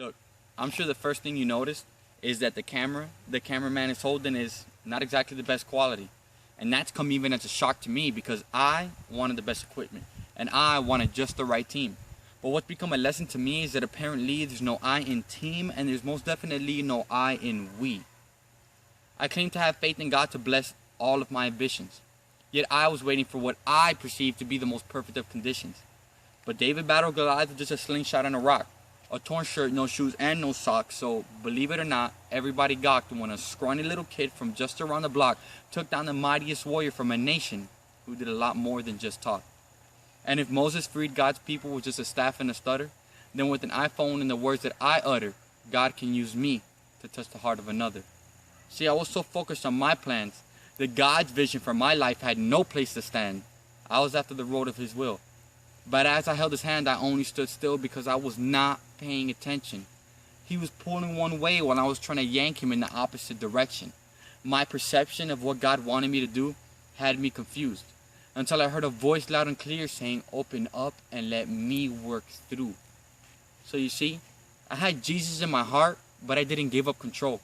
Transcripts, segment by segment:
Look, I'm sure the first thing you noticed is that the cameraman is holding is not exactly the best quality. And that's come even as a shock to me because I wanted the best equipment and I wanted just the right team. But what's become a lesson to me is that apparently there's no I in team and there's most definitely no I in we. I claim to have faith in God to bless all of my ambitions. Yet I was waiting for what I perceived to be the most perfect of conditions. But David battled Goliath with just a slingshot and a rock, a torn shirt, no shoes, and no socks. So, believe it or not, everybody gawked when a scrawny little kid from just around the block took down the mightiest warrior from a nation who did a lot more than just talk. And if Moses freed God's people with just a staff and a stutter, then with an iPhone and the words that I utter, God can use me to touch the heart of another. See, I was so focused on my plans that God's vision for my life had no place to stand. I was after the road of His will. But as I held His hand, I only stood still because I was not paying attention. He was pulling one way while I was trying to yank Him in the opposite direction. My perception of what God wanted me to do had me confused, until I heard a voice loud and clear saying, "Open up and let me work through." So you see, I had Jesus in my heart, but I didn't give up control.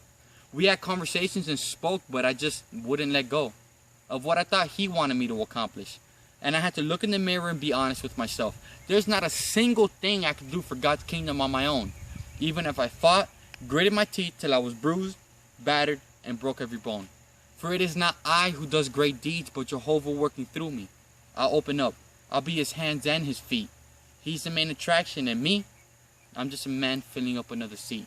We had conversations and spoke, but I just wouldn't let go of what I thought He wanted me to accomplish. And I had to look in the mirror and be honest with myself. There's not a single thing I could do for God's kingdom on my own. Even if I fought, gritted my teeth till I was bruised, battered, and broke every bone. For it is not I who does great deeds, but Jehovah working through me. I'll open up. I'll be His hands and His feet. He's the main attraction, and me, I'm just a man filling up another seat.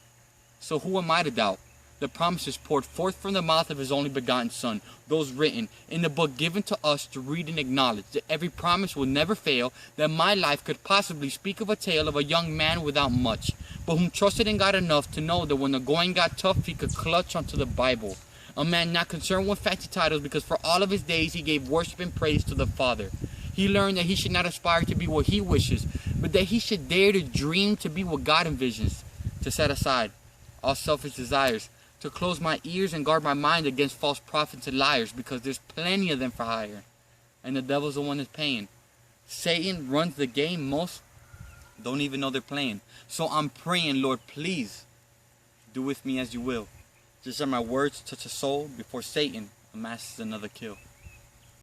So who am I to doubt? The promises poured forth from the mouth of His only begotten Son, those written in the book given to us to read and acknowledge, that every promise will never fail, that my life could possibly speak of a tale of a young man without much, but whom trusted in God enough to know that when the going got tough, he could clutch onto the Bible. A man not concerned with fancy titles, because for all of his days he gave worship and praise to the Father. He learned that he should not aspire to be what he wishes, but that he should dare to dream to be what God envisions, to set aside all selfish desires, to close my ears and guard my mind against false prophets and liars, because there's plenty of them for hire, and the devil's the one that's paying. Satan runs the game. Most don't even know they're playing. So I'm praying, Lord, please do with me as you will. Just let my words touch a soul before Satan amasses another kill.